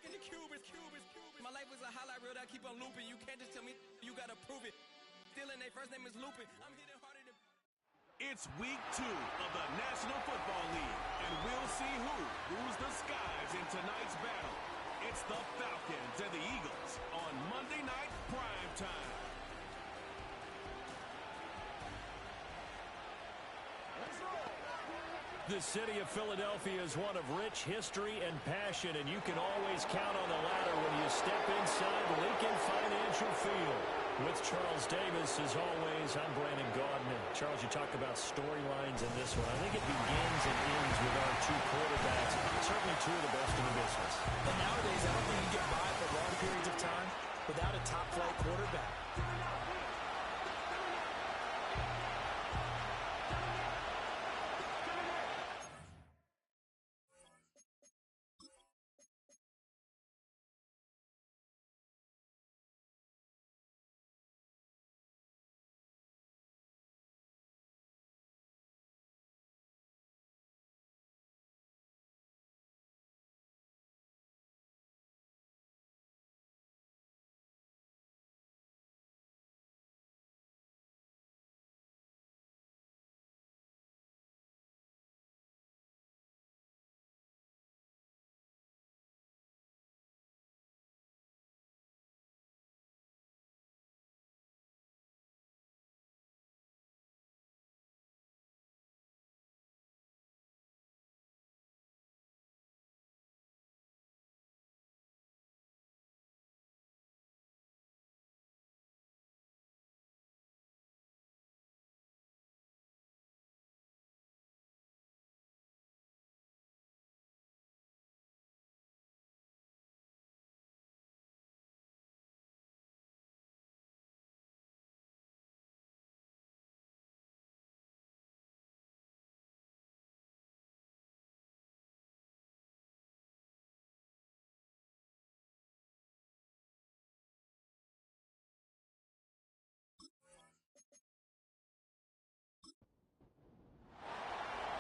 My life was a highlight reel that I keep on looping. You can't just tell me you gotta prove it. Still in their first name is looping. I'm hitting harder than... It's week 2 of the National Football League, and we'll see who rules the skies in tonight's battle. It's the Falcons and the Eagles on Monday Night Prime Time. The city of Philadelphia is one of rich history and passion, and you can always count on the ladder when you step inside Lincoln Financial Field. With Charles Davis, as always, I'm Brandon Gaudin. Charles, you talk about storylines in this one. I think it begins and ends with our two quarterbacks, certainly two of the best in the business. And nowadays, I don't think you get by for long periods of time without a top-flight quarterback.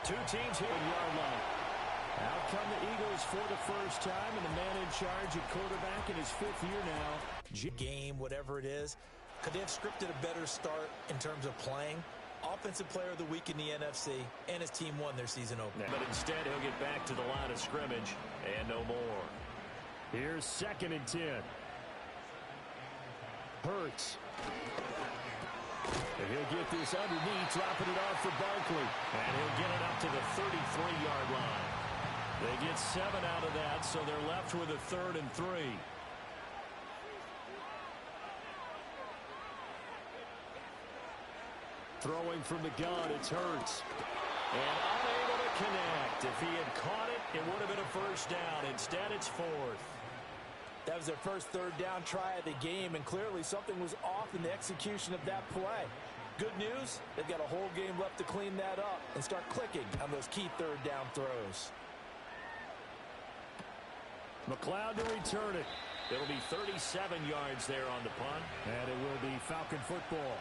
Two teams here at yard line. Out come the Eagles for the first time, and the man in charge at quarterback in his 5th year now. Game, whatever it is. Could they have scripted a better start in terms of playing? Offensive player of the week in the NFC, and his team won their season opener. But instead, he'll get back to the line of scrimmage and no more. Here's 2nd and 10. Hurts. And he'll get this underneath, dropping it off for Barkley. And he'll get it up to the 33-yard line. They get 7 out of that, so they're left with a 3rd and 3. Throwing from the gun, it's Hurts. And unable to connect. If he had caught it, it would have been a first down. Instead, it's 4th. That was their first 3rd down try of the game, and clearly something was off in the execution of that play. Good news, they've got a whole game left to clean that up and start clicking on those key 3rd down throws. McLeod to return it. It'll be 37 yards there on the punt, and it will be Falcon football.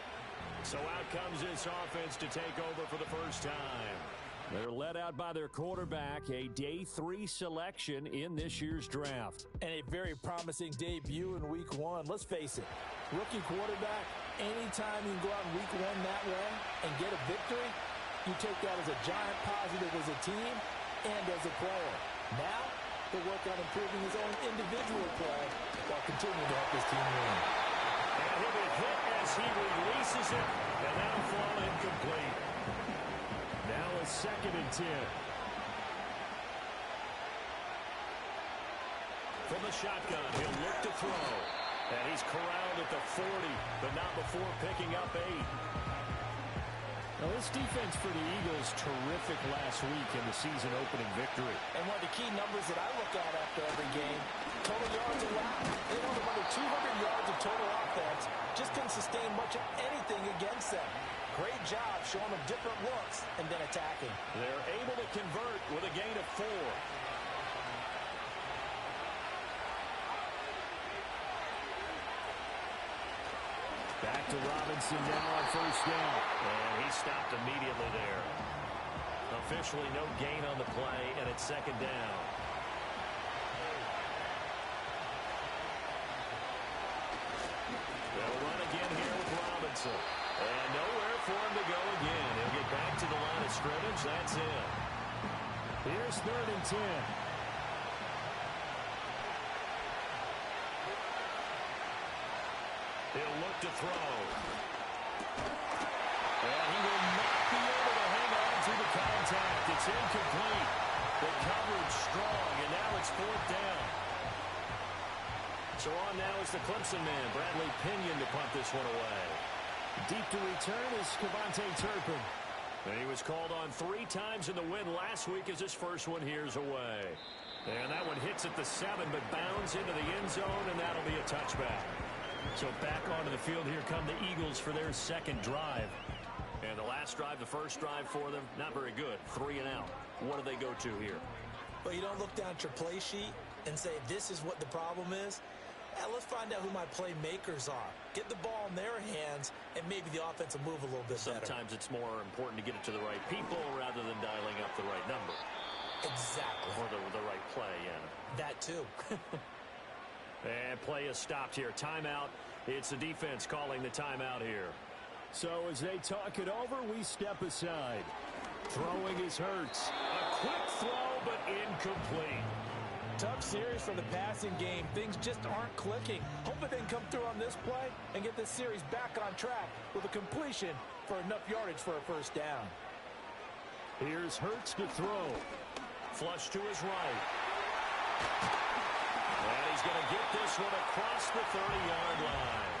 So out comes this offense to take over for the first time. They're led out by their quarterback, a day 3 selection in this year's draft. And a very promising debut in week 1. Let's face it, rookie quarterback, anytime you can go out in week 1 that way and get a victory, you take that as a giant positive as a team and as a player. Now, he'll work on improving his own individual play while continuing to help his team win. And he'll be hit as he releases it, and that'll fall incomplete. Now a 2nd and 10. From the shotgun, he'll look to throw. And he's corralled at the 40, but not before picking up 8. Now this defense for the Eagles, terrific last week in the season-opening victory. And one of the key numbers that I look at after every game, total yards allowed. They held them under 200 yards of total offense. Just couldn't sustain much of anything against them. Great job showing them different looks and then attacking. They're able to convert with a gain of 4. Back to Robinson now on first down. And he stopped immediately there. Officially no gain on the play, and it's 2nd down. whistle. And nowhere for him to go again. He'll get back to the line of scrimmage. That's it. Here's 3rd and 10. He'll look to throw. And he will not be able to hang on to the contact. It's incomplete. The coverage strong, and now it's 4th down. So on now is the Clemson man, Bradley Pinion, to punt this one away. Deep to return is Cavante Turpin. And he was called on 3 times in the win last week as his first one here's away. And that one hits at the 7, but bounds into the end zone, and that'll be a touchback. So back onto the field, here come the Eagles for their 2nd drive. And the last drive, the first drive for them, not very good. 3 and out. What do they go to here? Well, you don't look down at your play sheet and say, this is what the problem is. Let's find out who my playmakers are. Get the ball in their hands, and maybe the offense will move a little bit better. Sometimes it's more important to get it to the right people rather than dialing up the right number. Exactly. Or the right play, yeah. That too. And play is stopped here. Timeout. It's the defense calling the timeout here. So as they talk it over, we step aside. Throwing is Hurts. A quick throw, but incomplete. Tough series for the passing game. Things just aren't clicking. Hoping they can come through on this play and get this series back on track with a completion for enough yardage for a first down. Here's Hurts to throw. Flush to his right. And he's going to get this one across the 30-yard line.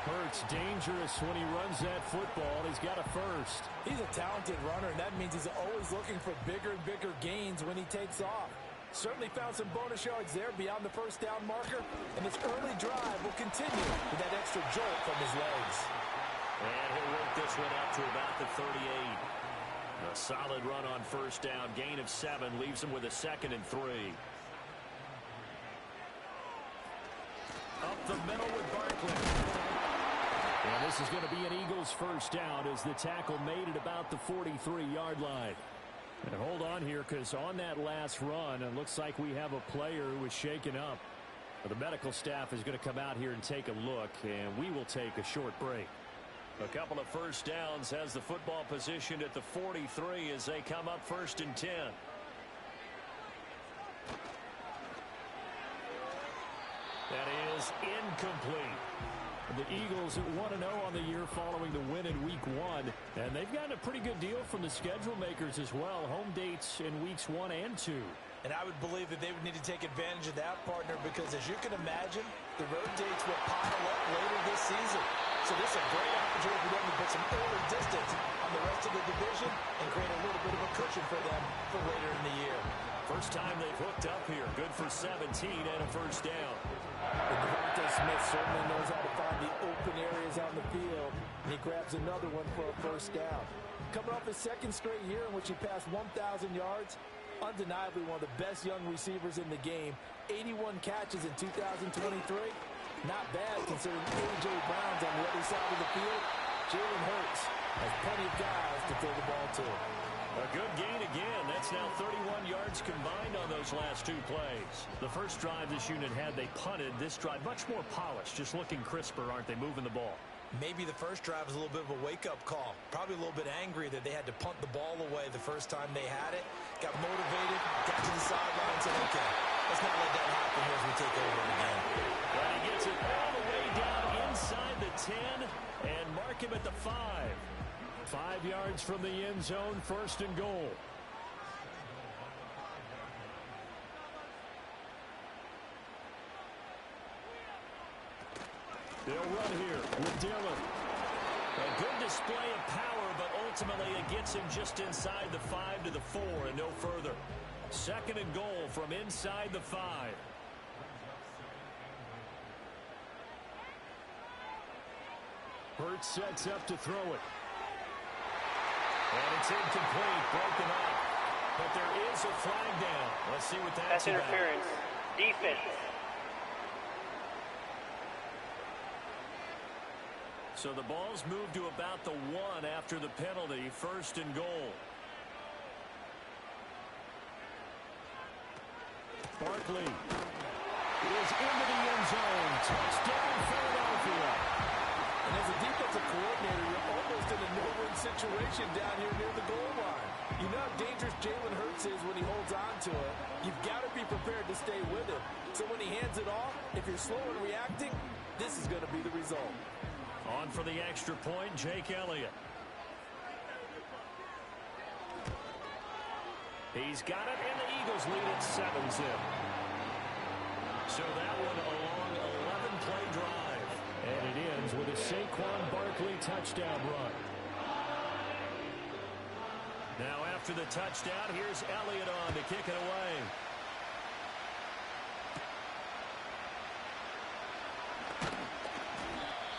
Hurts dangerous when he runs that football. He's got a first. He's a talented runner, and that means he's always looking for bigger and bigger gains when he takes off. Certainly found some bonus yards there beyond the first down marker, and this early drive will continue with that extra jolt from his legs. And he'll work this one out to about the 38. A solid run on first down. Gain of 7 leaves him with a 2nd and 3. Up the middle with Barkley. And this is going to be an Eagles first down as the tackle made it about the 43-yard line. And hold on here, because on that last run, it looks like we have a player who is shaken up. The medical staff is going to come out here and take a look, and we will take a short break. A couple of first downs has the football positioned at the 43 as they come up 1st and 10. That is incomplete. The Eagles 1-0 on the year following the win in Week 1. And they've gotten a pretty good deal from the schedule makers as well. Home dates in Weeks 1 and 2. And I would believe that they would need to take advantage of that, partner, because as you can imagine, the road dates will pile up later this season. So this is a great opportunity for them to put some early distance on the rest of the division and create a little bit of a cushion for them for later in the year. First time they've hooked up here. Good for 17 and a first down. And Devontae Smith certainly knows how to find the open areas on the field, and he grabs another one for a first down. Coming off his 2nd straight year in which he passed 1,000 yards, undeniably one of the best young receivers in the game. 81 catches in 2023. Not bad considering A.J. Brown's on the other side of the field. Jalen Hurts has plenty of guys to throw the ball to. A good gain again. That's now 31 yards combined on those last 2 plays. The first drive this unit had, they punted. This drive, much more polished, just looking crisper, aren't they, moving the ball? Maybe the first drive was a little bit of a wake-up call. Probably a little bit angry that they had to punt the ball away the first time they had it. Got motivated, got to the sideline and said, okay, let's not let that happen here as we take over again. And he gets it all the way down inside the 10 and mark him at the 5. 5 yards from the end zone, 1st and goal. They'll run here with Dillon. A good display of power, but ultimately it gets him just inside the 5 to the 4 and no further. 2nd and goal from inside the 5. Hurts sets up to throw it. And it's incomplete, broken up. But there is a flag down. Let's see what that's about. Interference. Defense. So the ball's moved to about the 1 after the penalty. 1st and goal. Barkley is into the end zone. Touchdown, Philadelphia. And as a defensive coordinator, you're almost in a no-win situation down here near the goal line. You know how dangerous Jalen Hurts is when he holds on to it. You've got to be prepared to stay with him. So when he hands it off, if you're slow in reacting, this is going to be the result. On for the extra point, Jake Elliott. He's got it, and the Eagles lead at 7-zip. So that one a long 11-play drive. And it ends with a Saquon Barkley touchdown run. Now after the touchdown, here's Elliott on to kick it away.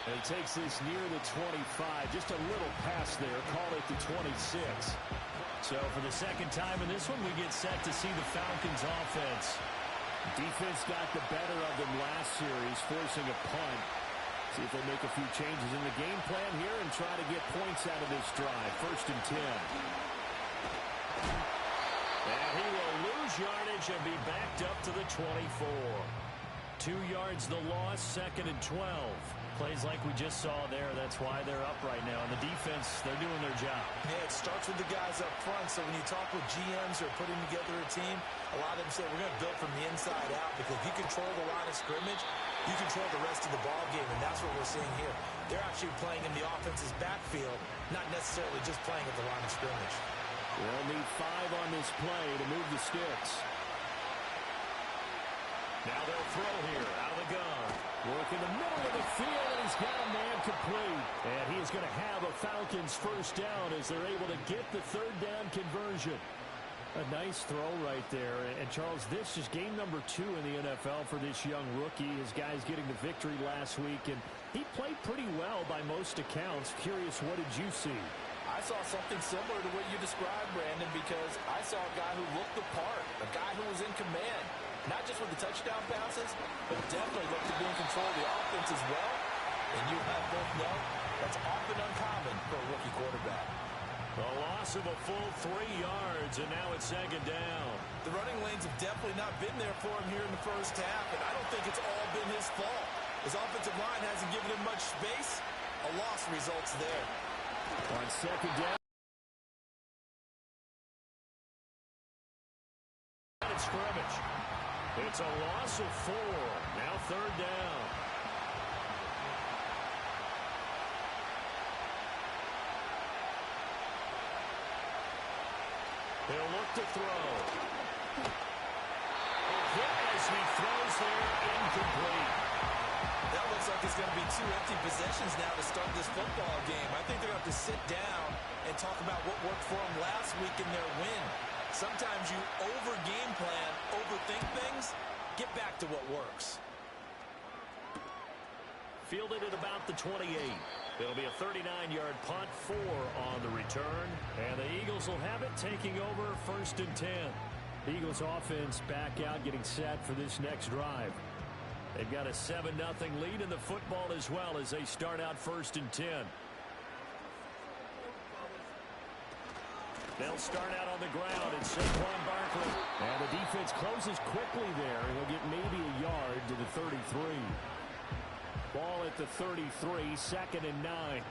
And he takes this near the 25. Just a little pass there. Call it the 26. So for the second time in this one, we get set to see the Falcons offense. Defense got the better of them last series, forcing a punt. See if they make a few changes in the game plan here and try to get points out of this drive. 1st and 10. And he will lose yardage and be backed up to the 24. 2 yards the loss, 2nd and 12. Plays like we just saw there. That's why they're up right now. And the defense, they're doing their job. Yeah, it starts with the guys up front. So when you talk with GMs or putting together a team, a lot of them say we're going to build from the inside out, because if you control the line of scrimmage, you control the rest of the ball game, and that's what we're seeing here. They're actually playing in the offense's backfield, not necessarily just playing at the line of scrimmage. They'll need 5 on this play to move the sticks. Now they'll throw here out of the gun. Work in the middle of the field, and he's got a man complete. And he is going to have a Falcons first down as they're able to get the 3rd down conversion. A nice throw right there. And Charles, this is game number 2 in the NFL for this young rookie. His guys getting the victory last week, and he played pretty well by most accounts. Curious, what did you see? I saw something similar to what you described, Brandon, because I saw a guy who looked the part, a guy who was in command. Not just with the touchdown passes, but definitely looked to be in control of the offense as well. And you have both know that's often uncommon for a rookie quarterback. A loss of a full 3 yards, and now it's 2nd down. The running lanes have definitely not been there for him here in the first half, and I don't think it's all been his fault. His offensive line hasn't given him much space. A loss results there. On 2nd down. Scrimmage. It's a loss of 4. Now 3rd down. He'll look to throw. Hit as he throws there, incomplete. That looks like it's going to be 2 empty possessions now to start this football game. I think they're going to have to sit down and talk about what worked for them last week in their win. Sometimes you over-game plan, overthink things. Get back to what works. Fielded at about the 28. It'll be a 39-yard punt, 4 on the return. And the Eagles will have it, taking over 1st and 10. Eagles offense back out, getting set for this next drive. They've got a 7-0 lead in the football as well as they start out 1st and 10. They'll start out on the ground. It's Saquon Barkley. And the defense closes quickly there. He'll get maybe a yard to the 33. Ball at the 33, 2nd and 9.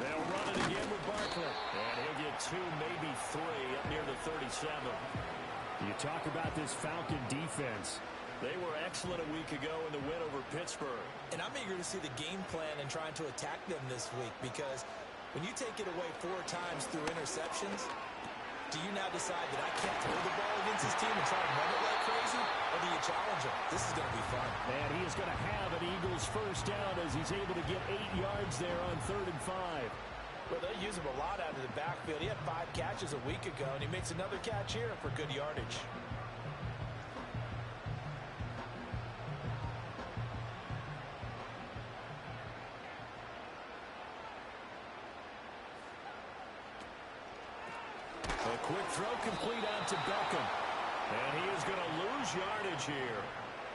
They'll run it again with Barkley. And he'll get 2, maybe 3 up near the 37. You talk about this Falcon defense. They were excellent a week ago in the win over Pittsburgh. And I'm eager to see the game plan and trying to attack them this week, because when you take it away 4 times through interceptions, do you now decide that I can't throw the ball against this team and try to run it like crazy? Or do you challenge him? This is going to be fun. And he is going to have an Eagles first down as he's able to get 8 yards there on 3rd and 5. Well, they use him a lot out of the backfield. He had 5 catches a week ago, and he makes another catch here for good yardage. A quick throw complete out to Beckham. And he is going to lose yardage here.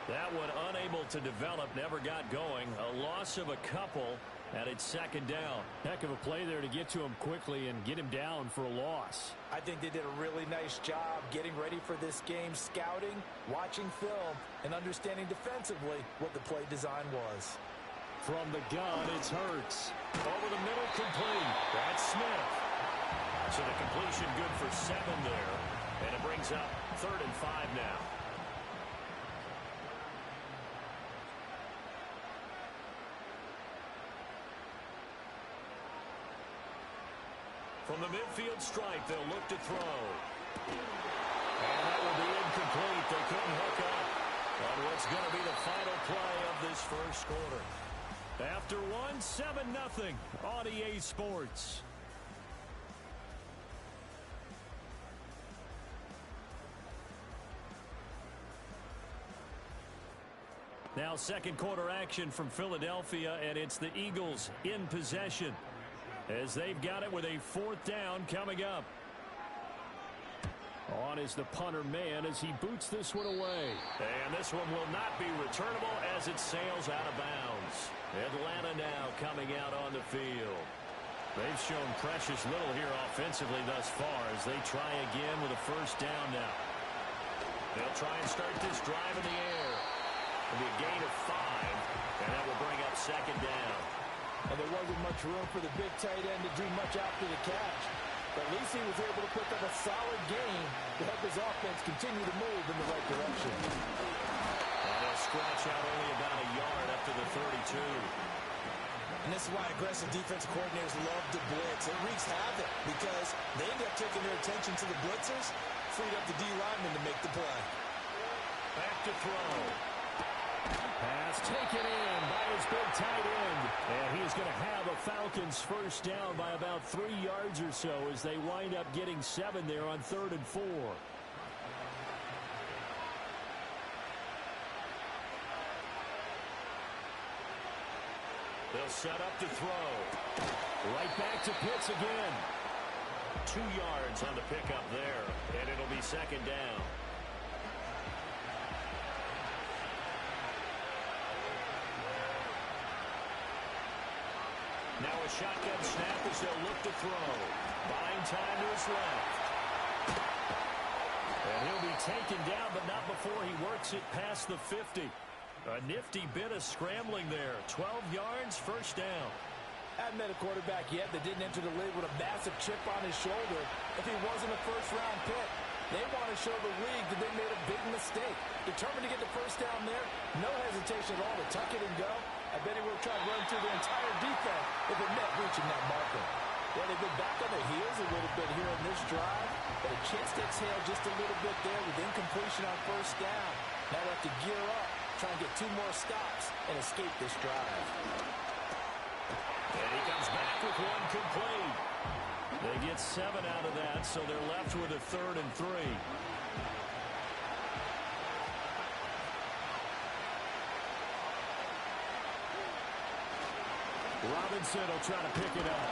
That one unable to develop, never got going. A loss of a couple. And it's second down. Heck of a play there to get to him quickly and get him down for a loss. I think they did a really nice job getting ready for this game, scouting, watching film, and understanding defensively what the play design was. From the gun, it's Hurts. Over the middle, complete. That's Smith. So the completion good for 7 there. And it brings up 3rd and 5 now. From the midfield stripe, they'll look to throw. And that will be incomplete. They couldn't hook up on what's going to be the final play of this first quarter. After 7-0 on EA Sports. Now second quarter action from Philadelphia, and it's the Eagles in possession as they've got it with a 4th down coming up. On is the punter man as he boots this one away. And this one will not be returnable as it sails out of bounds. Atlanta now coming out on the field. They've shown precious little here offensively thus far as they try again with a 1st down now. They'll try and start this drive in the air. It'll be a gain of 5, and that will bring up 2nd down. And there wasn't much room for the big tight end to do much after the catch. But at least he was able to pick up a solid gain to help his offense continue to move in the right direction. And they'll scratch out only about a yard up to the 32. And this is why aggressive defensive coordinators love to blitz. It wreaks havoc because they end up taking their attention to the blitzers, freed up the D lineman to make the play. Back to throw. Pass taken in by his big tight end. And he's going to have a Falcons 1st down by about 3 yards or so as they wind up getting 7 there on 3rd and 4. They'll set up to throw. Right back to Pitts again. 2 yards on the pickup there, and it'll be 2nd down. Now a shotgun snap as they'll look to throw. Buying time to his left. And he'll be taken down, but not before he works it past the 50. A nifty bit of scrambling there. 12 yards, 1st down. I haven't met a quarterback yet that didn't enter the league with a massive chip on his shoulder if he wasn't a 1st-round pick. They want to show the league that they made a big mistake. Determined to get the 1st down there, no hesitation at all to tuck it and go. I bet he would have tried running through the entire defense if it meant reaching that marker. Well, they've been back on their heels a little bit here in this drive, but a chance to exhale just a little bit there with incompletion on 1st down. Now they have to gear up, try and get 2 more stops and escape this drive. And he comes back with 1 complete. They get 7 out of that, so they're left with a 3rd and 3. Robinson will try to pick it up.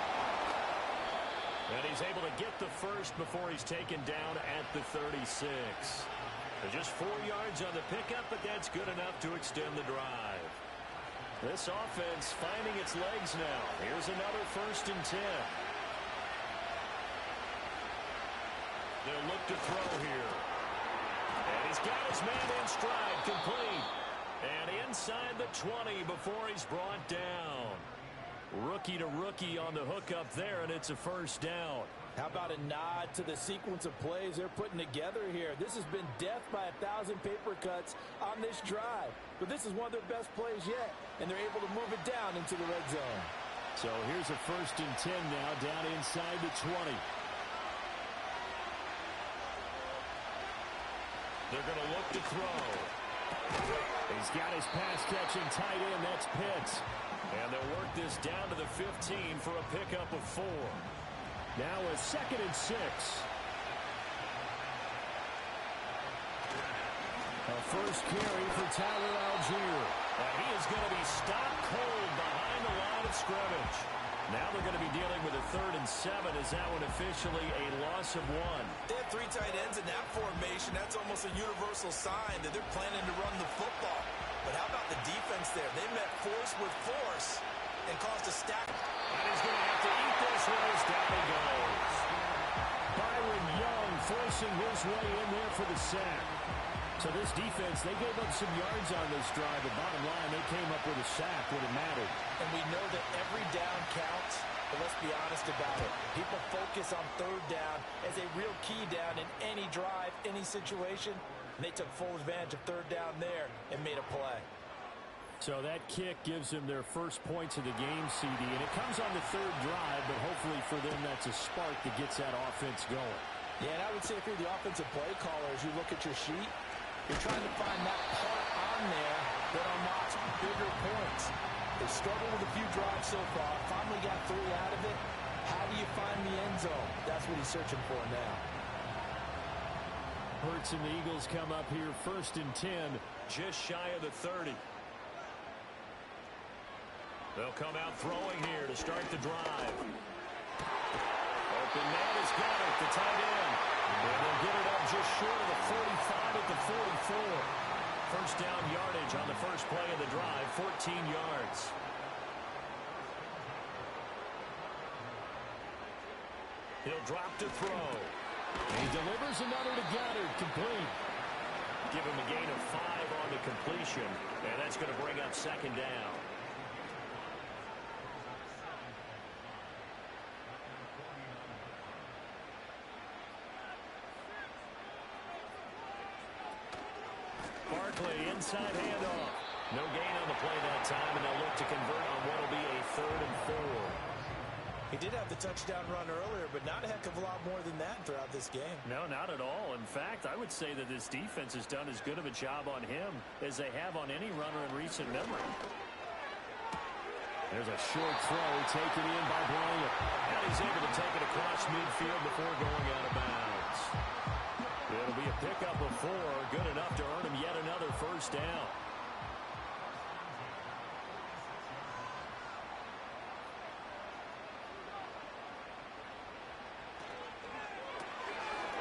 And he's able to get the 1st before he's taken down at the 36. Just 4 yards on the pickup, but that's good enough to extend the drive. This offense finding its legs now. Here's another 1st and 10. They'll look to throw here. And he's got his man in stride, complete. And inside the 20 before he's brought down. Rookie to rookie on the hookup there, and it's a 1st down. How about a nod to the sequence of plays they're putting together here? This has been death by 1,000 paper cuts on this drive. But this is one of their best plays yet, and they're able to move it down into the red zone. So here's a 1st and 10 now, down inside the 20. They're going to look to throw. He's got his pass-catching tight end. That's Pitts. And they'll work this down to the 15 for a pickup of 4. Now a 2nd and 6. A 1st carry for Tyler Algier. And he is going to be stopped cold behind the line of scrimmage. Now they're going to be dealing with a 3rd and 7. Is that one officially a loss of 1? They have 3 tight ends in that formation. That's almost a universal sign that they're planning to run the football. But how about the defense there? They met force with force and caused a stack. And he's going to have to eat this one as down he goes. Byron Young forcing his way in there for the sack. So this defense, they gave up some yards on this drive, but bottom line, they came up with a sack when it mattered. And we know that every down counts, but let's be honest about it. People focus on third down as a real key down in any drive, any situation. And they took full advantage of third down there and made a play. So that kick gives them their first points of the game, CD, and it comes on the third drive, but hopefully for them that's a spark that gets that offense going. Yeah, and I would say if you're the offensive play caller, as you look at your sheet, you're trying to find that part on there that unlocks bigger points. They struggled with a few drives so far, finally got 3 out of it. How do you find the end zone? That's what he's searching for now. Hurts and the Eagles come up here 1st and 10, just shy of the 30. They'll come out throwing here to start the drive. Open man has got it, the tight end. And they'll get it up just short of the 45 at the 44. First down yardage on the first play of the drive, 14 yards. He'll drop to throw. He delivers another to Goddard, complete. Give him a gain of 5 on the completion, and that's going to bring up 2nd down. Barkley, inside handoff. No gain on the play that time, and they'll look to convert on what will be a 3rd and 4. He did have the touchdown run earlier, but not a heck of a lot more than that throughout this game. No, not at all. In fact, I would say that this defense has done as good of a job on him as they have on any runner in recent memory. There's a short throw taken in by Bryant. And he's able to take it across midfield before going out of bounds. It'll be a pickup of 4, good enough to earn him yet another first down.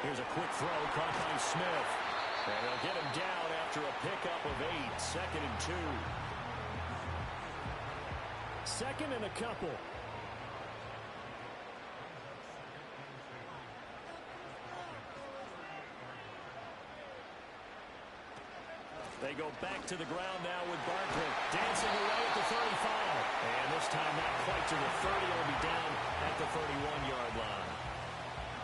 Here's a quick throw caught by Smith. And they'll get him down after a pickup of 8, 2nd and 2. 2nd and a couple. They go back to the ground now with Barkley. Dancing away at the 35. And this time not quite to the 30. It'll be down at the 31-yard line.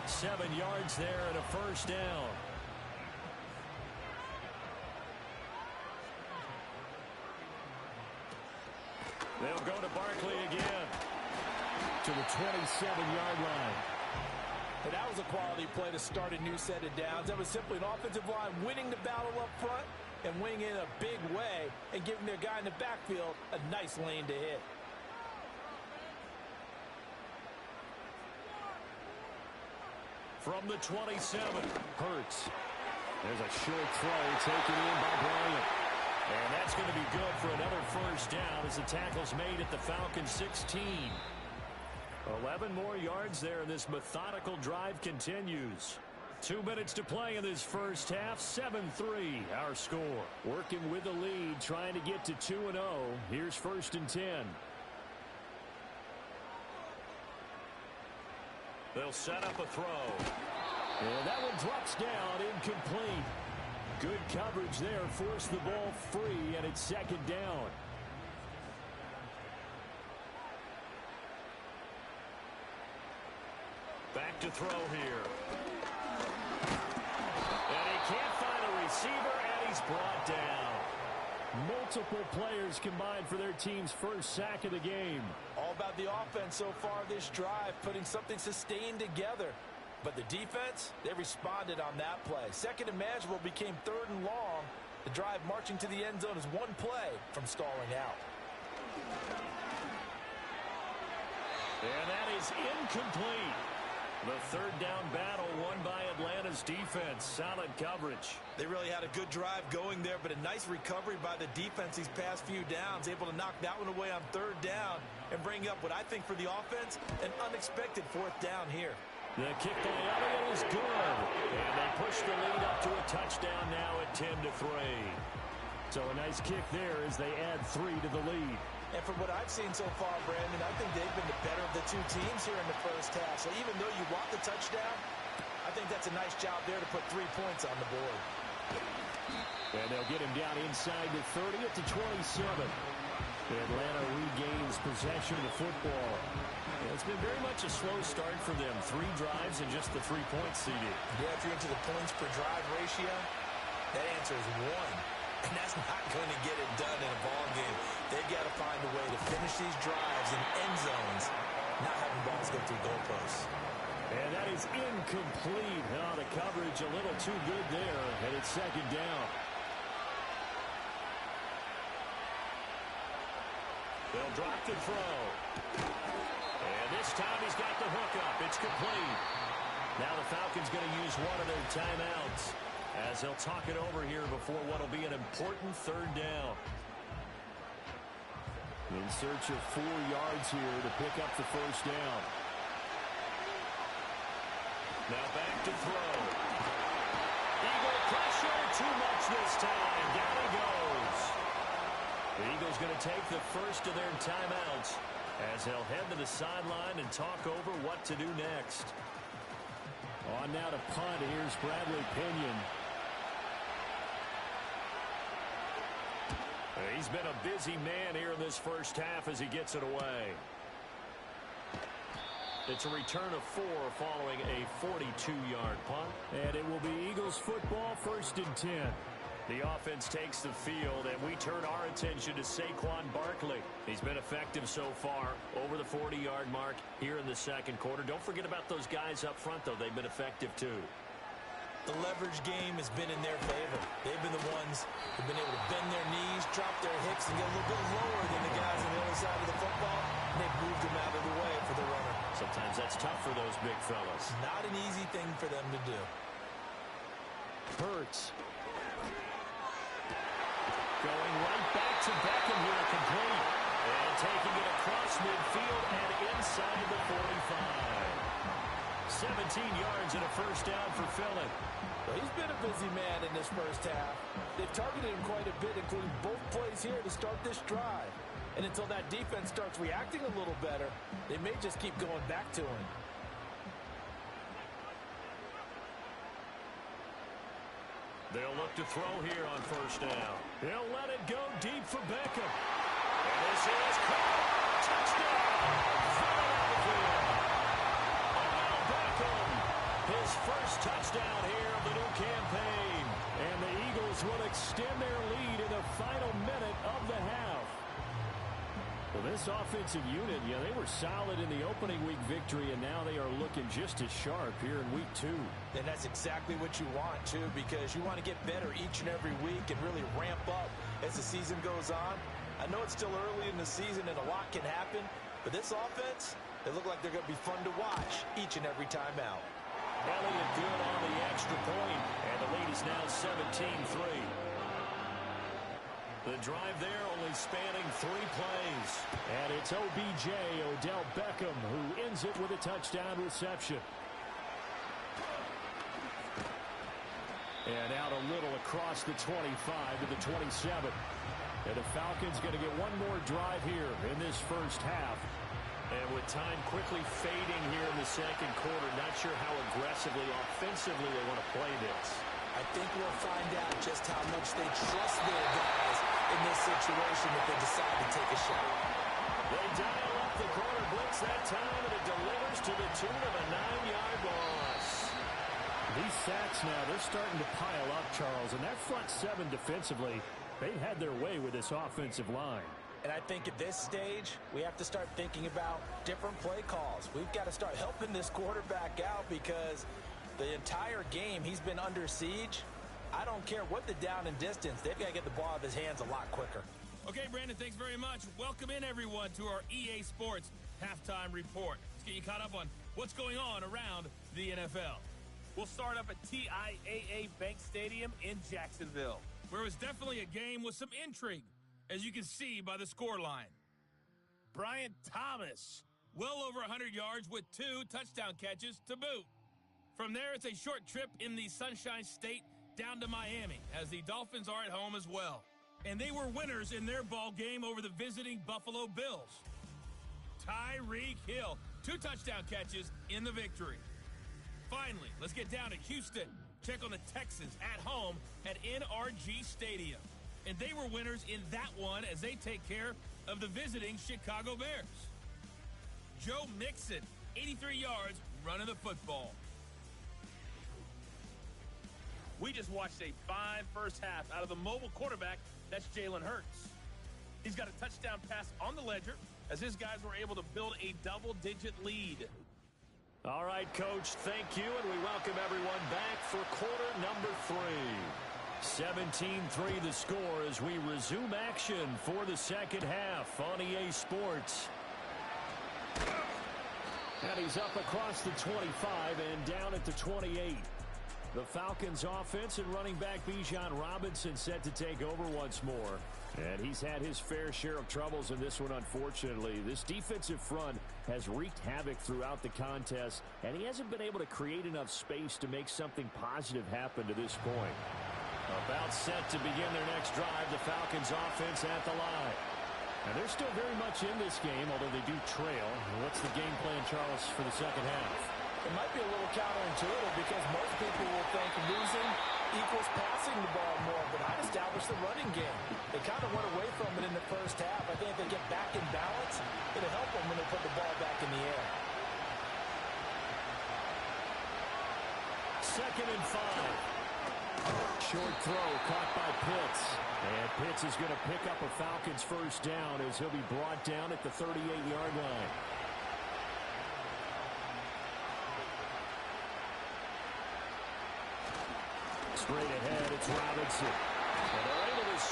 7 yards there and a first down. They'll go to Barkley again. To the 27-yard line. And that was a quality play to start a new set of downs. That was simply an offensive line winning the battle up front and winning in a big way and giving their guy in the backfield a nice lane to hit. From the 27, Hurts. There's a short throw taken in by Bryant. And that's going to be good for another first down as the tackle's made at the Falcons 16. 11 more yards there, and this methodical drive continues. 2 minutes to play in this first half, 7-3 our score. Working with the lead, trying to get to 2-0. Here's 1st and 10. They'll set up a throw. And that one drops down, incomplete. Good coverage there, forced the ball free, and it's 2nd down. Back to throw here. And he can't find a receiver, and he's brought down. Multiple players combined for their team's first sack of the game. All about the offense so far this drive, putting something sustained together. But the defense, they responded on that play. 2nd and manageable became 3rd and long. The drive marching to the end zone is 1 play from stalling out. And that is incomplete. The 3rd down battle won by Atlanta's defense. Solid coverage. They really had a good drive going there, but a nice recovery by the defense these past few downs. Able to knock that one away on 3rd down and bring up what I think for the offense, an unexpected 4th down here. The kick by Elliott is good. And they push the lead up to a touchdown now at 10-3. So a nice kick there as they add 3 to the lead. And from what I've seen so far, Brandon, I think they've been the better of the two teams here in the first half. So even though you want the touchdown, I think that's a nice job there to put 3 points on the board. And they'll get him down inside the 30 at the 27. Atlanta regains possession of the football. It's been very much a slow start for them. 3 drives and just the 3 points, CD. Yeah, if you're into the points per drive ratio, that answer is 1. And that's not going to get it done in a ball game. They've got to find a way to finish these drives in end zones, not having balls go through goalposts. And that is incomplete. Oh, the coverage a little too good there, and it's second down. They'll drop the throw. And this time he's got the hook up. It's complete. Now the Falcons going to use one of their timeouts as they'll talk it over here before what will be an important third down. In search of 4 yards here to pick up the first down. Now back to throw. Eagle pressure, too much this time. Down he goes. The Eagles going to take the first of their timeouts as they'll head to the sideline and talk over what to do next. On now to punt. Here's Bradley Pinion. He's been a busy man here in this first half as he gets it away. It's a return of 4 following a 42-yard punt. And it will be Eagles football, 1st and 10. The offense takes the field, and we turn our attention to Saquon Barkley. He's been effective so far, over the 40-yard mark here in the second quarter. Don't forget about those guys up front, though. They've been effective, too. The leverage game has been in their favor. They've been the ones who've been able to bend their knees, drop their hips, and get a little bit lower than the guys on the other side of the football, and they've moved them out of the way for the runner. Sometimes that's tough for those big fellas. Not an easy thing for them to do. Hurts. Going right back to Beckham here, complete. And taking it across midfield and inside the 45. 17 yards and a first down for Philly. Well, he's been a busy man in this first half. They've targeted him quite a bit, including both plays here to start this drive. And until that defense starts reacting a little better, they may just keep going back to him. They'll look to throw here on first down. They'll let it go deep for Beckham. And this is caught. Touchdown! Philadelphia! Odell Beckham, his first touchdown here of the new campaign. And the Eagles will extend their lead in the final minute of the half. Well, this offensive unit, yeah, they were solid in the opening week victory, and now they are looking just as sharp here in week 2. And that's exactly what you want, too, because you want to get better each and every week and really ramp up as the season goes on. I know it's still early in the season and a lot can happen, but this offense, they look like they're going to be fun to watch each and every time out. Elliott good on the extra point, and the lead is now 17-3. The drive there only spanning 3 plays. And it's OBJ, Odell Beckham, who ends it with a touchdown reception. And out a little across the 25 to the 27. And the Falcons going to get one more drive here in this first half. And with time quickly fading here in the second quarter, not sure how aggressively, offensively they want to play this. I think we'll find out just how much they trust their guys in this situation if they decide to take a shot. They dial up the corner blitz that time, and it delivers to the tune of a 9-yard loss. These sacks now, they're starting to pile up, Charles, and that front 7 defensively, they've had their way with this offensive line. And I think at this stage, we have to start thinking about different play calls. We've got to start helping this quarterback out because the entire game he's been under siege. I don't care what the down and distance. They've got to get the ball out of his hands a lot quicker. Okay, Brandon, thanks very much. Welcome in, everyone, to our EA Sports Halftime Report. Let's get you caught up on what's going on around the NFL. We'll start up at TIAA Bank Stadium in Jacksonville, where it was definitely a game with some intrigue, as you can see by the scoreline. Bryant Thomas, well over 100 yards with 2 touchdown catches to boot. From there, it's a short trip in the Sunshine State down to Miami, as the Dolphins are at home as well. And they were winners in their ball game over the visiting Buffalo Bills. Tyreek Hill, 2 touchdown catches in the victory. Finally, let's get down to Houston. Check on the Texans at home at NRG Stadium. And they were winners in that one as they take care of the visiting Chicago Bears. Joe Mixon, 83 yards, running the football. We just watched a fine first half out of the mobile quarterback. That's Jalen Hurts. He's got a touchdown pass on the ledger as his guys were able to build a double-digit lead. All right, Coach, thank you, and we welcome everyone back for quarter number 3. 17-3 the score as we resume action for the second half on EA Sports. And he's up across the 25 and down at the 28. The Falcons offense and running back Bijan Robinson set to take over once more. And he's had his fair share of troubles in this one, unfortunately. This defensive front has wreaked havoc throughout the contest, and he hasn't been able to create enough space to make something positive happen to this point. About set to begin their next drive, the Falcons offense at the line. And they're still very much in this game, although they do trail. What's the game plan, Charles, for the second half? It might be a little counterintuitive because most people will think losing equals passing the ball more, but I'd establish the running game. They kind of went away from it in the first half. I think if they get back in balance, it'll help them when they put the ball back in the air. 2nd and 5. Short throw caught by Pitts. And Pitts is going to pick up a Falcons first down as he'll be brought down at the 38-yard line. Straight ahead, it's Robinson. And they're able to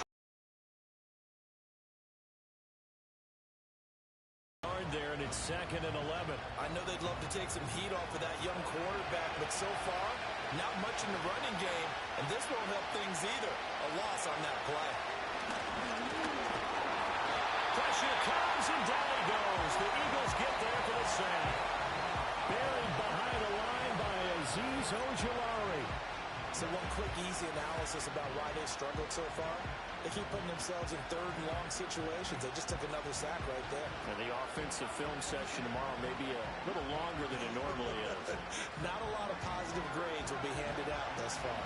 yard there, and it's 2nd and 11. I know they'd love to take some heat off of that young quarterback, but so far, not much in the running game, and this won't help things either. A loss on that play. Pressure comes, and down he goes. The Eagles get there for the sack. Buried behind the line by Azeez Ojulari. So one quick, easy analysis about why they struggled so far. They keep putting themselves in 3rd and long situations. They just took another sack right there. And the offensive film session tomorrow may be a little longer than it normally is. Not a lot of positive grades will be handed out thus far.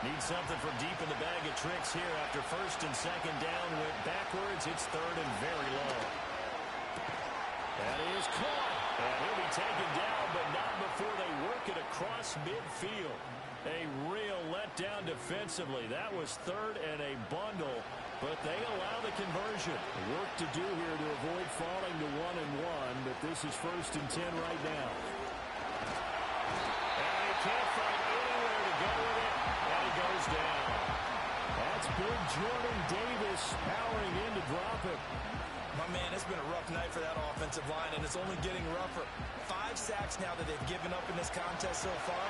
Need something from deep in the bag of tricks here after 1st and 2nd down. Went backwards. It's 3rd and very low. That is caught. And he'll be taken down, but not before they work it across midfield. A real letdown defensively. That was 3rd and a bundle, but they allow the conversion. Work to do here to avoid falling to 1-1, but this is 1st and 10 right now. And he can't find anywhere to go with it, and he goes down. That's big Jordan Davis powering in to drop it. My man, it's been a rough night for that offensive line, and it's only getting rougher. 5 sacks now that they've given up in this contest so far.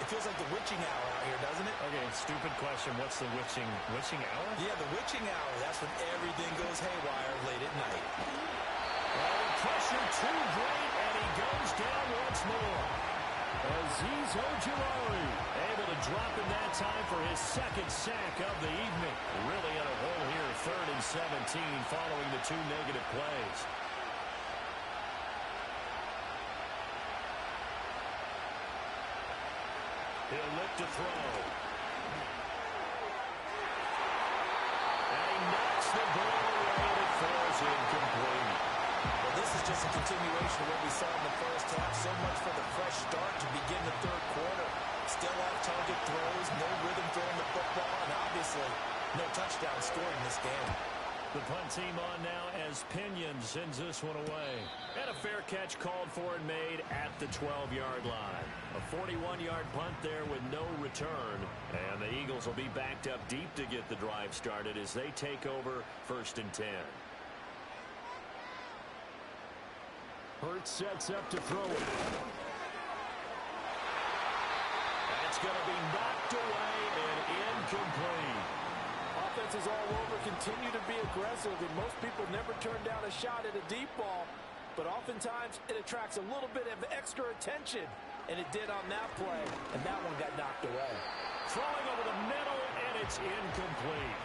It feels like the witching hour out here, doesn't it? Okay, stupid question. What's the witching hour? Yeah, the witching hour. That's when everything goes haywire late at night. Well, the pressure too great, and he goes down once more. Azeez Ojulari able to drop in that time for his 2nd sack of the evening. Really in a hole here, 3rd and 17 following the 2 negative plays. He'll look to throw. And he knocks the ball away, and it falls incomplete. Well, this is just a continuation of what we saw in the first half. So much for the fresh start to begin the 3rd quarter. Still off-target throws, no rhythm throwing the football, and obviously no touchdown scored in this game. The punt team on now as Pinion sends this one away. And a fair catch called for and made at the 12-yard line. A 41-yard punt there with no return. And the Eagles will be backed up deep to get the drive started as they take over 1st and 10. Hurts sets up to throw it. That's going to be knocked away and incomplete. Offenses all over continue to be aggressive, and most people never turn down a shot at a deep ball. But oftentimes, it attracts a little bit of extra attention, and it did on that play, and that one got knocked away. Throwing over the middle, and it's incomplete.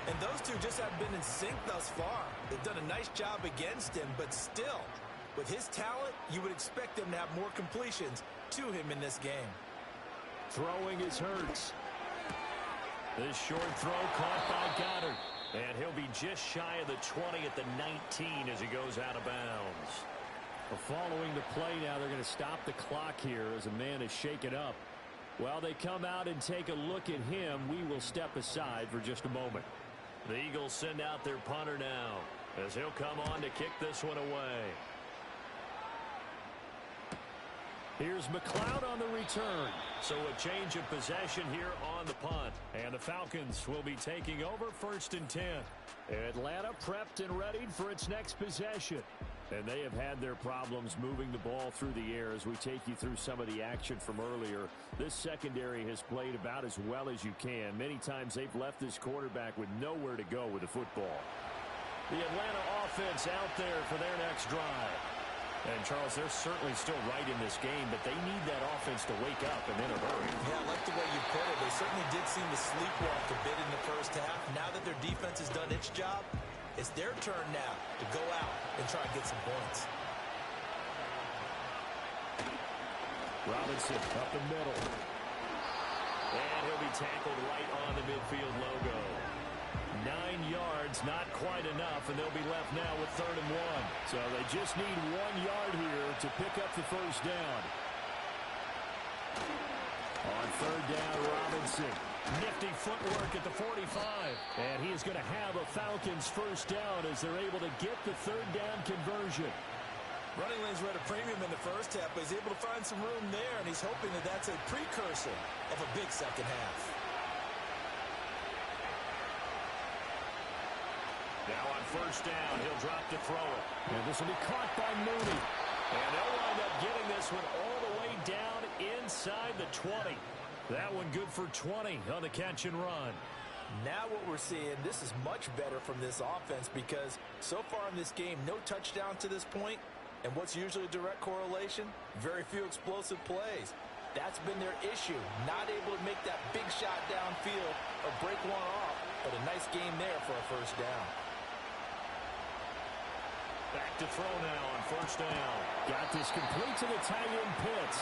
And those two just haven't been in sync thus far. They've done a nice job against him, but still, with his talent, you would expect them to have more completions to him in this game. Throwing is Hurts. This short throw caught by Goddard. And he'll be just shy of the 20 at the 19 as he goes out of bounds. Well, following the play now, they're going to stop the clock here as a man is shaken up. While they come out and take a look at him, we will step aside for just a moment. The Eagles send out their punter now as he'll come on to kick this one away. Here's McLeod on the return. So a change of possession here on the punt. And the Falcons will be taking over 1st and 10. Atlanta prepped and readied for its next possession. And they have had their problems moving the ball through the air as we take you through some of the action from earlier. This secondary has played about as well as you can. Many times they've left this quarterback with nowhere to go with the football. The Atlanta offense out there for their next drive. And, Charles, they're certainly still right in this game, but they need that offense to wake up and in a hurry. Yeah, I like the way you put it. They certainly did seem to sleepwalk a bit in the first half. Now that their defense has done its job, it's their turn now to go out and try and get some points. Robinson up the middle. And he'll be tackled right on the midfield logo. 9 yards, not quite enough, and they'll be left now with 3rd and 1. So they just need 1 yard here to pick up the first down. On 3rd down, Robinson. Nifty footwork at the 45. And he is going to have a Falcons first down as they're able to get the 3rd down conversion. Running lanes were at a premium in the first half, but he's able to find some room there, and he's hoping that that's a precursor of a big second half. Now on 1st down, he'll drop to throw it. And this will be caught by Mooney. And they'll wind up getting this one all the way down inside the 20. That one good for 20 on the catch and run. Now what we're seeing, this is much better from this offense because so far in this game, no touchdown to this point. And what's usually a direct correlation? Very few explosive plays. That's been their issue. Not able to make that big shot downfield or break one off. But a nice game there for a first down. Back to throw now on 1st down. Got this complete to the tight end Pitts.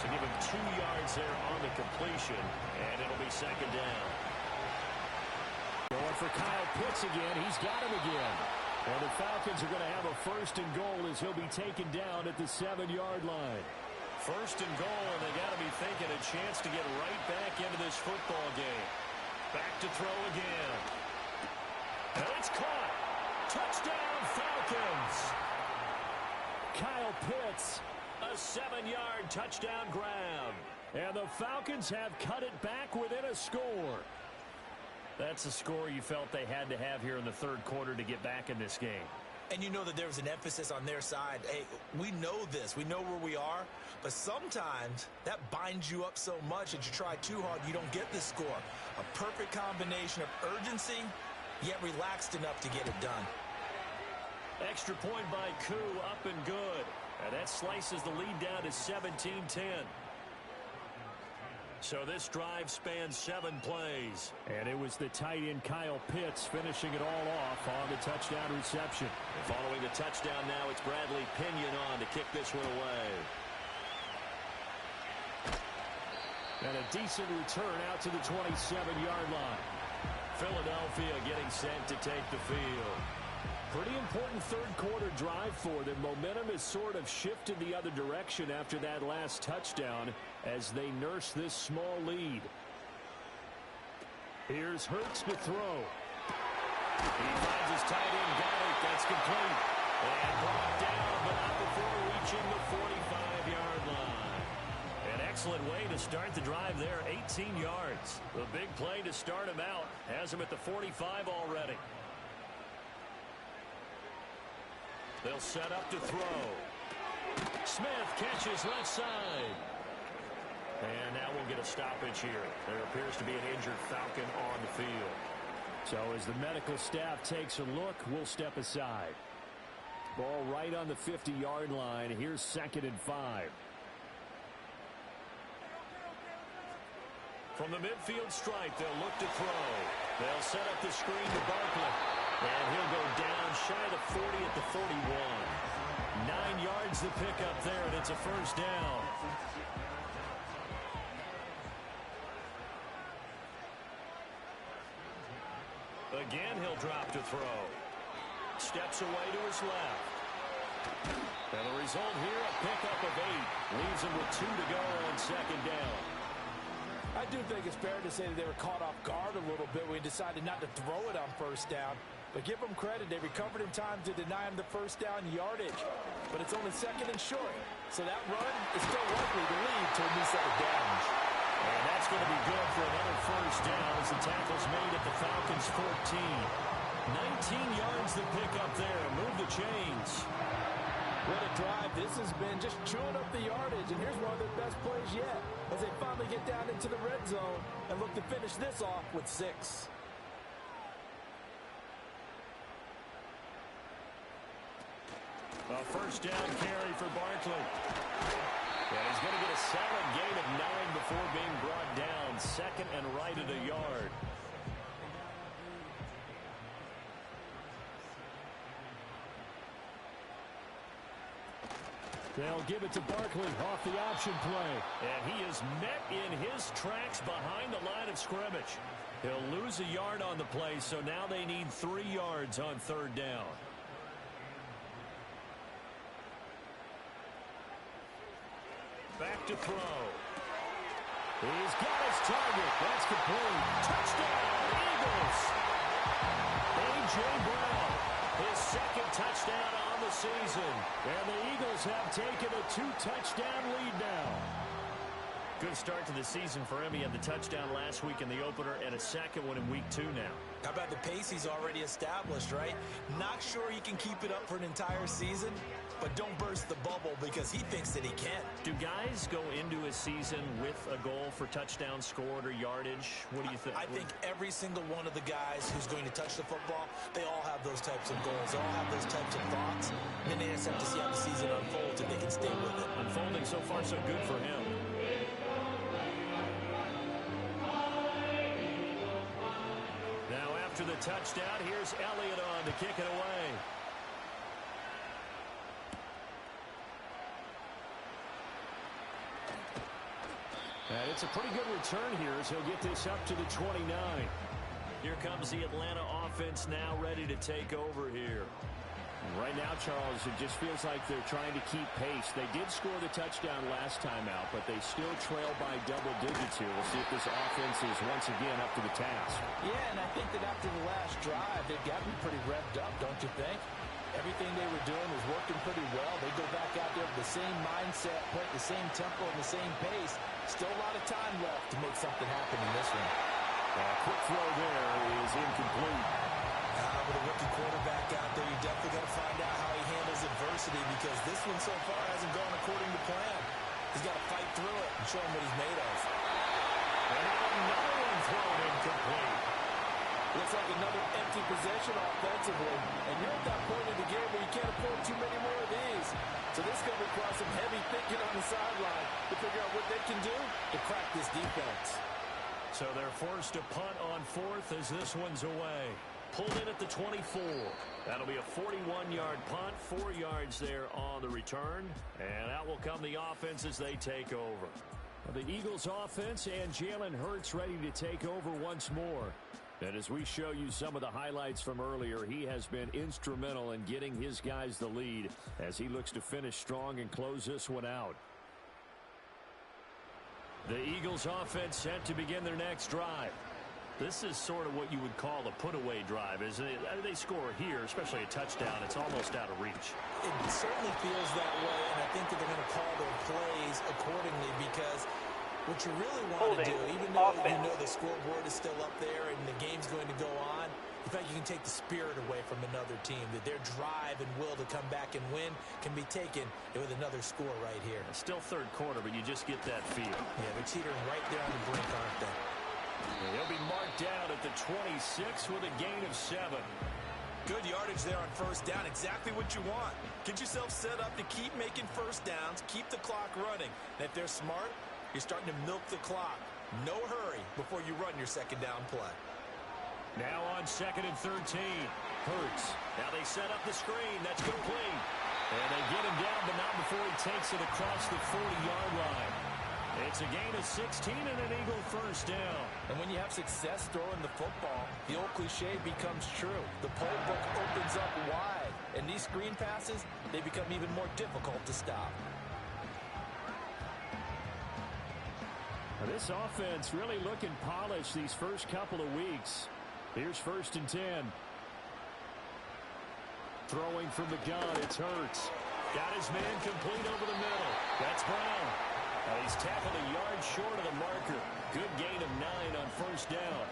So give him 2 yards there on the completion, and it'll be 2nd down. Going for Kyle Pitts again. He's got him again. And the Falcons are going to have a 1st and goal as he'll be taken down at the 7-yard line. 1st and goal, and they got to be thinking a chance to get right back into this football game. Back to throw again. And it's caught. Touchdown, Falcons. Kyle Pitts, a 7-yard touchdown grab. And the Falcons have cut it back within a score. That's a score you felt they had to have here in the 3rd quarter to get back in this game. And you know that there was an emphasis on their side. Hey, we know this. We know where we are. But sometimes that binds you up so much that you try too hard, you don't get the score. A perfect combination of urgency, yet relaxed enough to get it done. Extra point by Koo, up and good. And that slices the lead down to 17-10. So this drive spans 7 plays. And it was the tight end Kyle Pitts finishing it all off on the touchdown reception. And following the touchdown now, it's Bradley Pinion on to kick this one away. And a decent return out to the 27-yard line. Philadelphia getting set to take the field. Pretty important 3rd quarter drive for them. Momentum has sort of shifted the other direction after that last touchdown as they nurse this small lead. Here's Hurts to throw. He finds his tight end, got it. That's complete. And brought down, but not before reaching the 45-yard line. An excellent way to start the drive there, 18 yards. The big play to start him out has him at the 45 already. They'll set up to throw. Smith catches left side. And now we'll get a stoppage here. There appears to be an injured Falcon on the field. So as the medical staff takes a look, we'll step aside. Ball right on the 50-yard line. Here's 2nd and 5. From the midfield stripe, they'll look to throw. They'll set up the screen to Barkley. And he'll go down shy of the 40 at the 41. 9 yards to pick up there, and it's a first down. Again, he'll drop to throw. Steps away to his left. And the result here, a pickup of 8. Leaves him with 2 to go on second down. I do think it's fair to say that they were caught off guard a little bit when he decided not to throw it on first down. But give them credit, they recovered in time to deny him the first down yardage. But it's only second and short. So that run is still likely to lead to a new set of downs. And that's going to be good for another first down as the tackle's made at the Falcons' 14. 19 yards to pick up there. Move the chains. What a drive. This has been just chewing up the yardage. And here's one of their best plays yet as they finally get down into the red zone and look to finish this off with 6. A first down carry for Barkley. And he's going to get a solid gain of 9 before being brought down. Second and right at a yard. They'll give it to Barkley off the option play. And he is met in his tracks behind the line of scrimmage. He'll lose a yard on the play, so now they need 3 yards on third down. Back to throw. He's got his target. That's complete. Touchdown, Eagles. A.J. Brown, his second touchdown on the season. And the Eagles have taken a 2-touchdown lead now. Good start to the season for him. He had the touchdown last week in the opener and a second one in week 2 now. How about the pace he's already established, right? Not sure he can keep it up for an entire season, but don't burst the bubble because he thinks that he can. Do guys go into a season with a goal for touchdown scored or yardage? What do you think? I think every single one of the guys who's going to touch the football, they all have those types of goals. They all have those types of thoughts. And then they just have to see how the season unfolds and they can stay with it. Unfolding so far so good for him. Now after the touchdown, here's Elliott on to kick it away. And it's a pretty good return here as he'll get this up to the 29. Here comes the Atlanta offense now ready to take over here. Right now, Charles, it just feels like they're trying to keep pace. They did score the touchdown last time out, but they still trail by double digits here. We'll see if this offense is once again up to the task. Yeah, and I think that after the last drive, they've got to be pretty revved up, don't you think? Everything they were doing was working pretty well. They go back out there with the same mindset, put the same tempo and the same pace. Still a lot of time left to make something happen in this one. Quick throw there is incomplete. With a rookie quarterback out there, you're definitely going to find out how he handles adversity because this one so far hasn't gone according to plan. He's got to fight through it and show him what he's made of. And another one thrown incomplete. Looks like another empty possession offensively. And you're at that point in the game where you can't afford too many more of these. So this is going to require some heavy thinking on the sideline to figure out what they can do to crack this defense. So they're forced to punt on fourth as this one's away. Pulled in at the 24. That'll be a 41-yard punt, 4 yards there on the return. And out will come the offense as they take over. The Eagles offense and Jalen Hurts ready to take over once more. And as we show you some of the highlights from earlier, he has been instrumental in getting his guys the lead as he looks to finish strong and close this one out. The Eagles offense set to begin their next drive. This is sort of what you would call a put-away drive. As they score here, especially a touchdown, it's almost out of reach. It certainly feels that way, and I think that they're going to call their plays accordingly because what you really want to do, even though you know the scoreboard is still up there and the game's going to go on, in fact, you can take the spirit away from another team, that their drive and will to come back and win can be taken with another score right here. It's still third quarter, but you just get that feel. Yeah, they're teetering right there on the brink, aren't they? He'll be marked down at the 26 with a gain of 7. Good yardage there on first down. Exactly what you want. Get yourself set up to keep making first downs, keep the clock running. And if they're smart, you're starting to milk the clock. No hurry before you run your second down play. Now on 2nd and 13. Hurts. Now they set up the screen. That's complete. And they get him down, but not before he takes it across the 40-yard line. It's a gain of 16 and an Eagle first down. And when you have success throwing the football, the old cliche becomes true. The playbook opens up wide. And these screen passes, they become even more difficult to stop. Now this offense really looking polished these first couple of weeks. Here's 1st and 10. Throwing from the gun, it's Hurts. Got his man complete over the middle. That's Brown. He's tackled a yard short of the marker. Good gain of 9 on 1st down.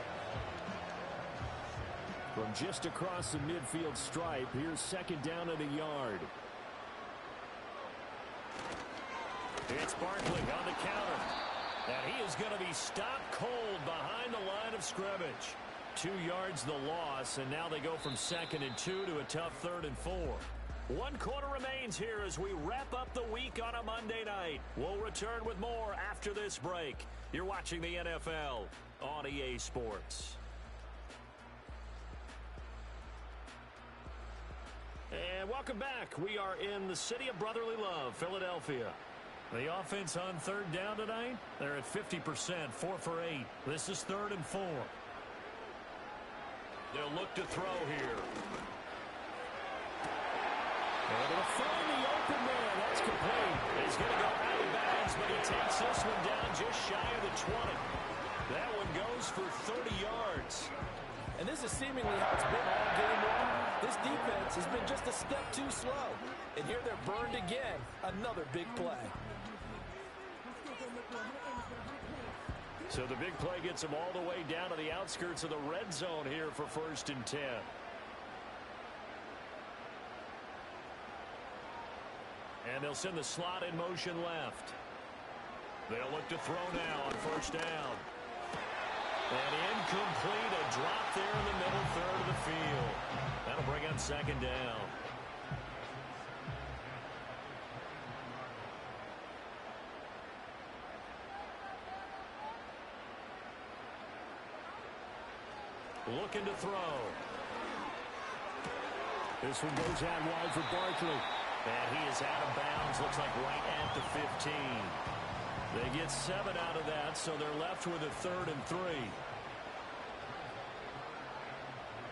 From just across the midfield stripe, here's 2nd down and a yard. It's Barkley on the counter. And he is going to be stopped cold behind the line of scrimmage. 2 yards the loss, and now they go from 2nd and 2 to a tough 3rd and 4. 1 quarter remains here as we wrap up the week on a Monday night. We'll return with more after this break. You're watching the NFL on EA Sports. And welcome back. We are in the city of brotherly love, Philadelphia. The offense on 3rd down tonight, they're at 50%, 4 for 8. This is 3rd and 4. They'll look to throw here. And they'll find the open man. That's complete. He's going to go out of bounds, but he takes this one down just shy of the 20. That one goes for 30 yards. And this is seemingly how it's been all game long. This defense has been just a step too slow. And here they're burned again. Another big play. So the big play gets them all the way down to the outskirts of the red zone here for 1st and 10. And they'll send the slot in motion left. They'll look to throw now on 1st down. And incomplete, a drop there in the middle third of the field. That'll bring up 2nd down. Looking to throw. This one goes out wide for Barkley. And he is out of bounds, looks like right at the 15. They get 7 out of that, so they're left with a 3rd and 3.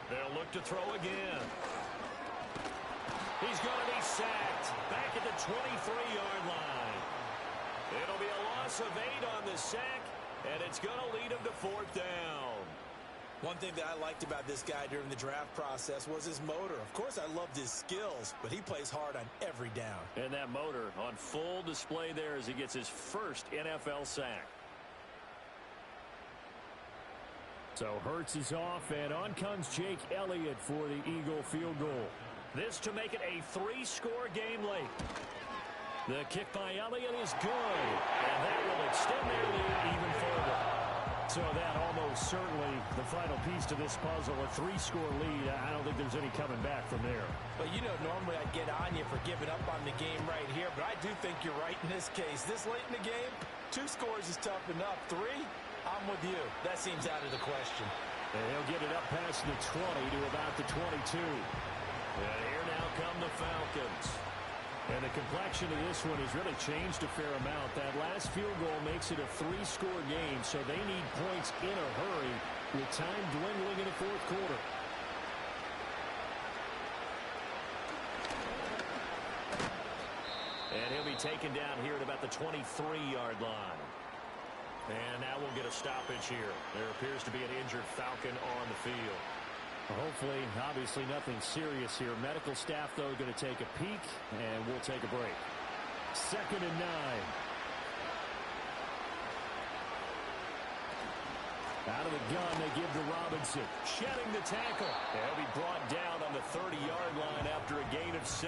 They'll look to throw again. He's going to be sacked back at the 23-yard line. It'll be a loss of 8 on the sack, and it's going to lead him to 4th down. One thing that I liked about this guy during the draft process was his motor. Of course, I loved his skills, but he plays hard on every down. And that motor on full display there as he gets his first NFL sack. So Hurts is off, and on comes Jake Elliott for the Eagle field goal. This to make it a 3-score game late. The kick by Elliott is good, and that will extend their lead even further. So that almost certainly the final piece to this puzzle, a 3-score lead. I don't think there's any coming back from there. But, you know, normally I'd get on you for giving up on the game right here, but I do think you're right in this case. This late in the game, 2 scores is tough enough. 3, I'm with you. That seems out of the question. And he'll get it up past the 20 to about the 22. And here now come the Falcons. And the complexion of this one has really changed a fair amount. That last field goal makes it a 3-score game, so they need points in a hurry with time dwindling in the 4th quarter. And he'll be taken down here at about the 23-yard line. And now we'll get a stoppage here. There appears to be an injured Falcon on the field. Hopefully, obviously nothing serious here. Medical staff, though, going to take a peek, and we'll take a break. 2nd and 9. Out of the gun, they give to Robinson. Shedding the tackle. He'll be brought down on the 30-yard line after a gain of 6.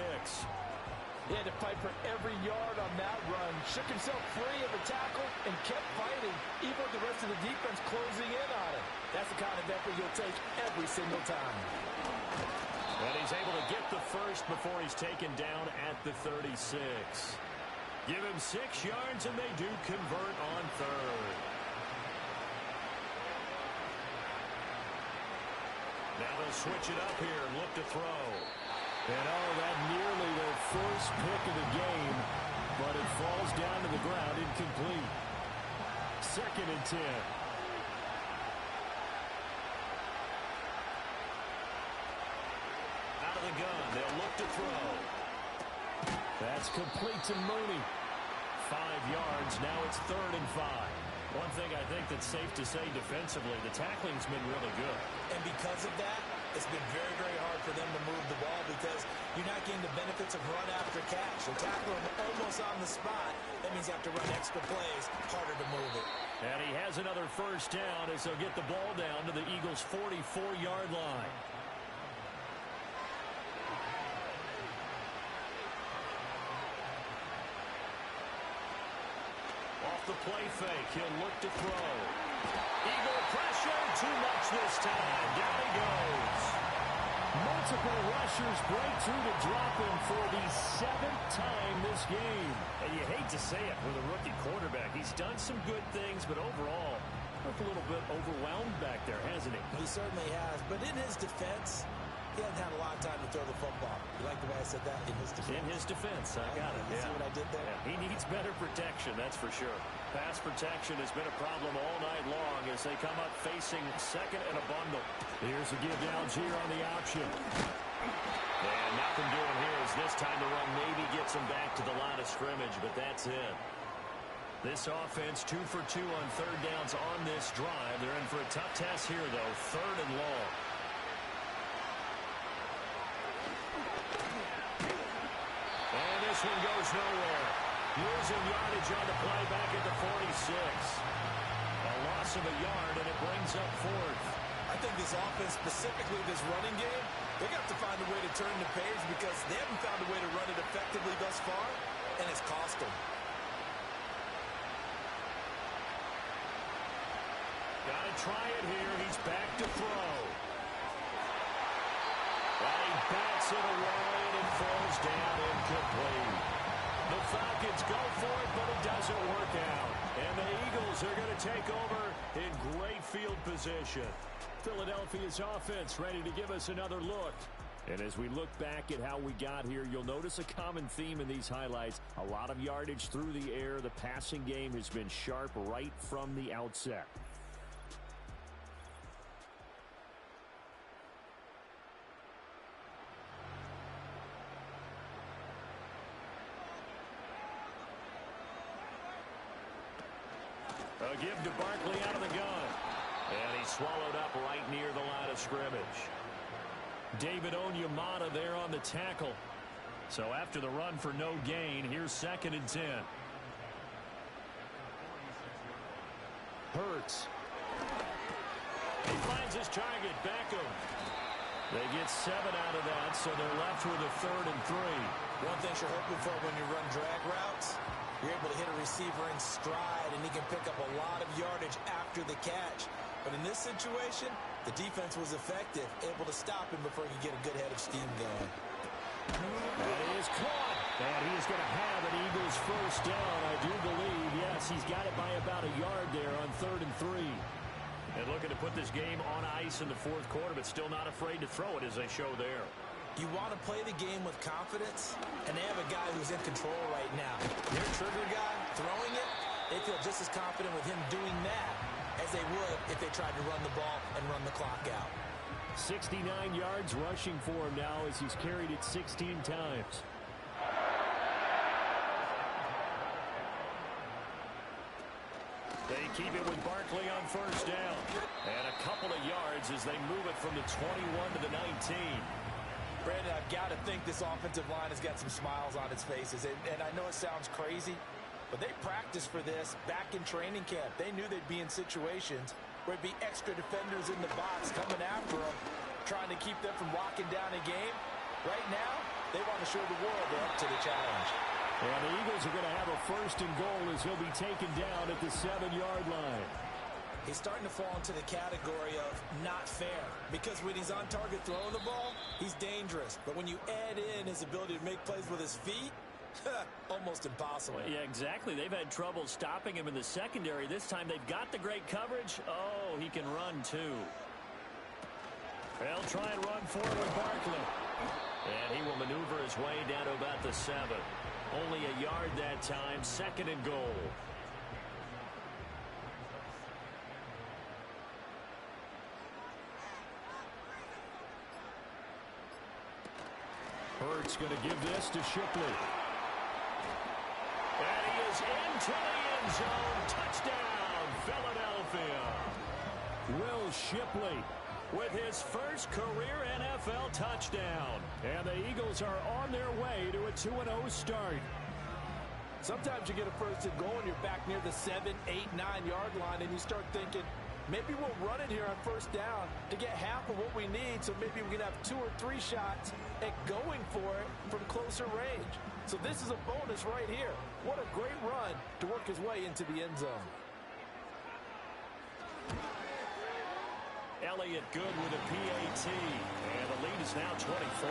He had to fight for every yard on that run. Shook himself free of the tackle and kept fighting, even with the rest of the defense closing in on him. That's the kind of effort you'll take every single time. And he's able to get the first before he's taken down at the 36. Give him 6 yards, and they do convert on 3rd. Now they'll switch it up here and look to throw. And oh, that nearly their first pick of the game, but it falls down to the ground incomplete. 2nd and 10. Out of the gun, they'll look to throw. That's complete to Mooney. 5 yards, now it's 3rd and 5. One thing I think that's safe to say defensively, the tackling's been really good. And because of that, it's been very, very hard for them to move the ball because you're not getting the benefits of run after catch. You tackle them almost on the spot. That means you have to run extra plays, harder to move it. And he has another first down as they'll get the ball down to the Eagles' 44-yard line. Off the play fake, he'll look to throw. Eagle pressure, too much this time. Down he goes. Multiple rushers break through to drop him for the 7th time this game. And you hate to say it with a rookie quarterback. He's done some good things, but overall, looked a little bit overwhelmed back there, hasn't he? He certainly has, but in his defense, he hasn't had a lot of time to throw the football. You like the way I said that? In his defense. In his defense, I got it. You see what I did there? Yeah, he needs better protection, that's for sure. Pass protection has been a problem all night long as they come up facing 2nd and a bundle. Here's a give to Algier on the option. And nothing doing here as this time the run maybe gets him back to the line of scrimmage, but that's it. This offense 2 for 2 on 3rd downs on this drive. They're in for a tough test here, though. 3rd and long. And this one goes nowhere. Losing yardage on the play back at the 46. A loss of a yard, and it brings up 4th. I think this offense, specifically this running game, they're going to have to find a way to turn the page because they haven't found a way to run it effectively thus far, and it's cost them. Got to try it here. He's back to throw. And he bats it away, and it falls down incomplete. The Falcons go for it, but it doesn't work out. And the Eagles are going to take over in great field position. Philadelphia's offense ready to give us another look. And as we look back at how we got here, you'll notice a common theme in these highlights. A lot of yardage through the air. The passing game has been sharp right from the outset. A give to Barkley out of the gun. And he's swallowed up right near the line of scrimmage. David Onyemata there on the tackle. So after the run for no gain, here's 2nd and 10. Hurts. He finds his target, Beckham. They get 7 out of that, so they're left with a 3rd and 3. One thing you're hoping for when you run drag routes, you're able to hit a receiver in stride, and he can pick up a lot of yardage after the catch. But in this situation, the defense was effective, able to stop him before he could get a good head of steam going. That is caught. And he is going to have an Eagles first down, I do believe. Yes, he's got it by about a yard there on 3rd and 3. And looking to put this game on ice in the 4th quarter, but still not afraid to throw it as they show there. You want to play the game with confidence, and they have a guy who's in control right now. Their trigger guy throwing it, they feel just as confident with him doing that as they would if they tried to run the ball and run the clock out. 69 yards rushing for him now as he's carried it 16 times. They keep it with Barkley on first down. And a couple of yards as they move it from the 21 to the 19. Brandon, I've got to think this offensive line has got some smiles on its faces. And I know it sounds crazy, but they practiced for this back in training camp. They knew they'd be in situations where it'd be extra defenders in the box coming after them, trying to keep them from locking down a game. Right now, they want to show the world they're up to the challenge. And the Eagles are going to have a 1st and goal as he'll be taken down at the 7-yard line. He's starting to fall into the category of not fair, because when he's on target throwing the ball, he's dangerous. But when you add in his ability to make plays with his feet, almost impossible. Well, yeah, exactly. They've had trouble stopping him in the secondary. This time they've got the great coverage. Oh, he can run too. They'll try and run forward with Barkley. And he will maneuver his way down to about the 7. Only a yard that time, 2nd and goal. Hurts going to give this to Shipley. And he is into the end zone. Touchdown, Philadelphia. Will Shipley with his first career NFL touchdown. And the Eagles are on their way to a 2-0 start. Sometimes you get a first and goal and you're back near the 7, 8, 9-yard line, and you start thinking, maybe we'll run it here on first down to get half of what we need, so maybe we can have 2 or 3 shots at going for it from closer range. So this is a bonus right here. What a great run to work his way into the end zone. Elliott good with a PAT, and the lead is now 24.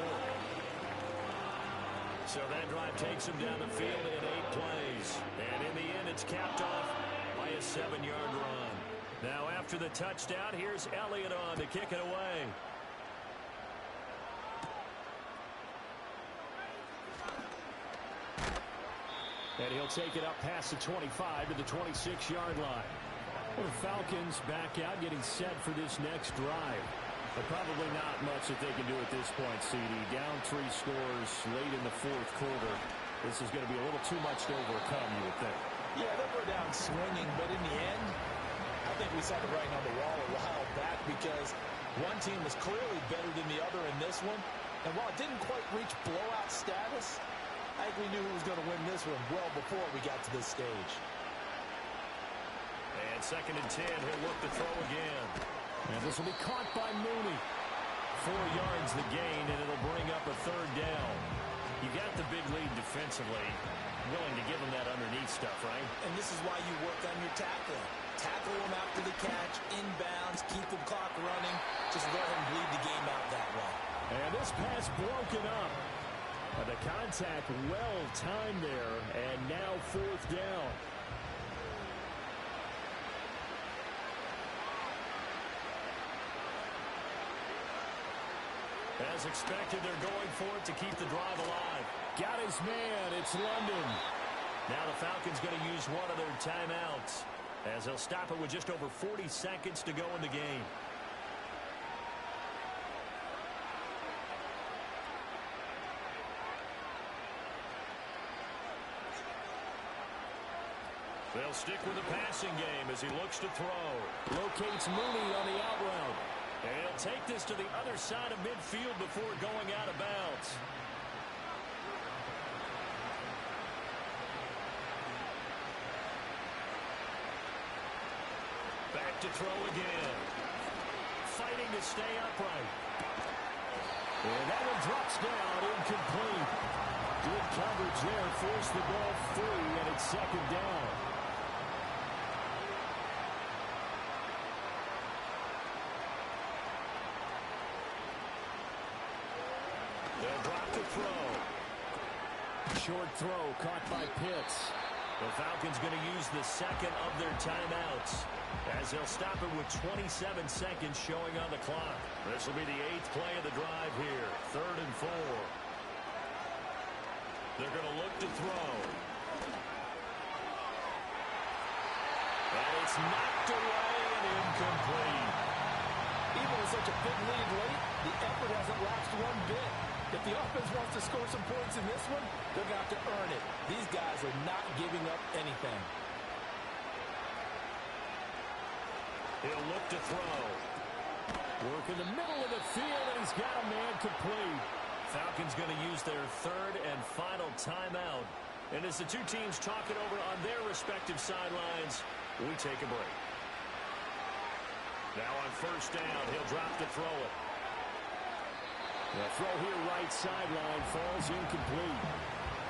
So that drive takes him down the field in 8 plays. And in the end, it's capped off by a 7-yard run. Now after the touchdown, here's Elliott on to kick it away. And he'll take it up past the 25 to the 26-yard line. Well, the Falcons back out getting set for this next drive. But probably not much that they can do at this point, CD. Down 3 scores late in the 4th quarter. This is going to be a little too much to overcome, you would think. Yeah, they'll go down swinging, but in the end, I think we saw the writing on the wall a while back because one team was clearly better than the other in this one. And while it didn't quite reach blowout status, I think we knew who was going to win this one well before we got to this stage. And 2nd and 10, he'll look to throw again. And this will be caught by Mooney. 4 yards the gain, and it'll bring up a 3rd down. You got the big lead defensively. Willing to give him that underneath stuff, right? And this is why you work on your tackling. Tackle them after the catch, inbounds, keep the clock running. Just let him bleed the game out that way. And this pass broken up. The contact well timed there, and now 4th down. As expected, they're going for it to keep the drive alive. Got his man. It's London. Now the Falcons going to use one of their timeouts as they'll stop it with just over 40 seconds to go in the game. They'll stick with the passing game as he looks to throw. Locates Mooney on the out route. And he'll take this to the other side of midfield before going out of bounds. Back to throw again. Fighting to stay upright. And that one drops down, incomplete. Good coverage there, forced the ball free, and it's 2nd down. They'll drop the throw. Short throw caught by Pitts. The Falcons going to use the 2nd of their timeouts as they'll stop it with 27 seconds showing on the clock. This will be the 8th play of the drive here. 3rd and 4. They're going to look to throw. And it's knocked away and incomplete. Even with such a big lead late, the effort hasn't lapsed one bit. If the offense wants to score some points in this one, they're going to have to earn it. These guys are not giving up anything. He'll look to throw. Work in the middle of the field, and he's got a man complete. Falcons going to use their 3rd and final timeout. And as the two teams talk it over on their respective sidelines, we take a break. Now on 1st down, he'll drop to throw it. The throw here right sideline falls incomplete.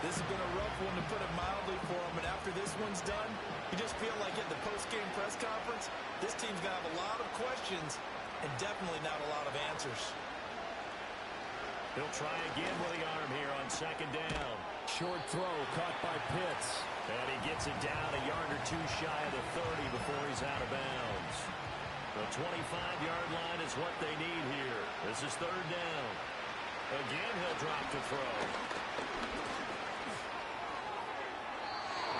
This has been a rough one, to put it mildly, for him. And after this one's done, you just feel like at the post-game press conference, this team's going to have a lot of questions and definitely not a lot of answers. He'll try again with the arm here on 2nd down. Short throw caught by Pitts. And he gets it down a yard or 2 shy of the 30 before he's out of bounds. The The 25-yard line is what they need here. This is third down. Again, he'll drop to throw.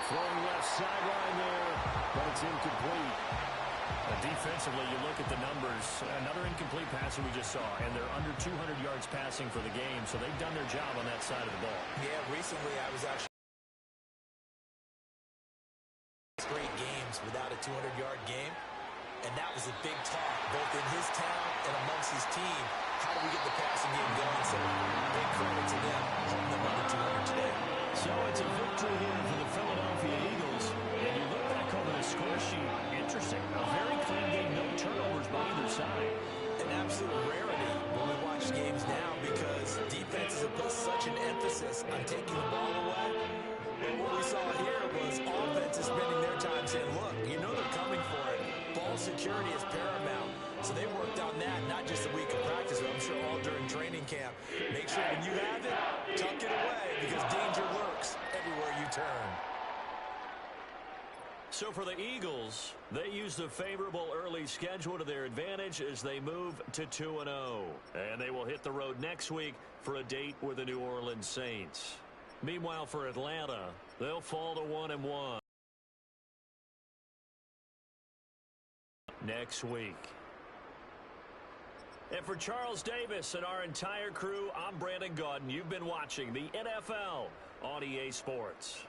Throwing left sideline there, but it's incomplete. Defensively, you look at the numbers. Another incomplete passing we just saw, and they're under 200 yards passing for the game, so they've done their job on that side of the ball. Yeah, recently I was actually straight games without a 200-yard game, and that was a big talk, both in his town and amongst his team. How do we get the passing game going? So big credit to them, holding them under 200 today. So it's a victory here for the Philadelphia Eagles. And you look back over the score sheet, interesting. A very clean game, no turnovers by either side. An absolute rarity when we watch games now because defenses have put such an emphasis on taking the ball away. But what we saw here was offenses spending their time saying, look, you know they're coming for it. Ball security is paramount. So they worked on that, not just a week of practice, but I'm sure all during training camp. Make sure when you have it, tuck it away because danger lurks everywhere you turn. So for the Eagles, they use the favorable early schedule to their advantage as they move to 2-0. And they will hit the road next week for a date with the New Orleans Saints. Meanwhile, for Atlanta, they'll fall to 1-1 next week. And for Charles Davis and our entire crew, I'm Brandon Gaudin. You've been watching the NFL on EA Sports.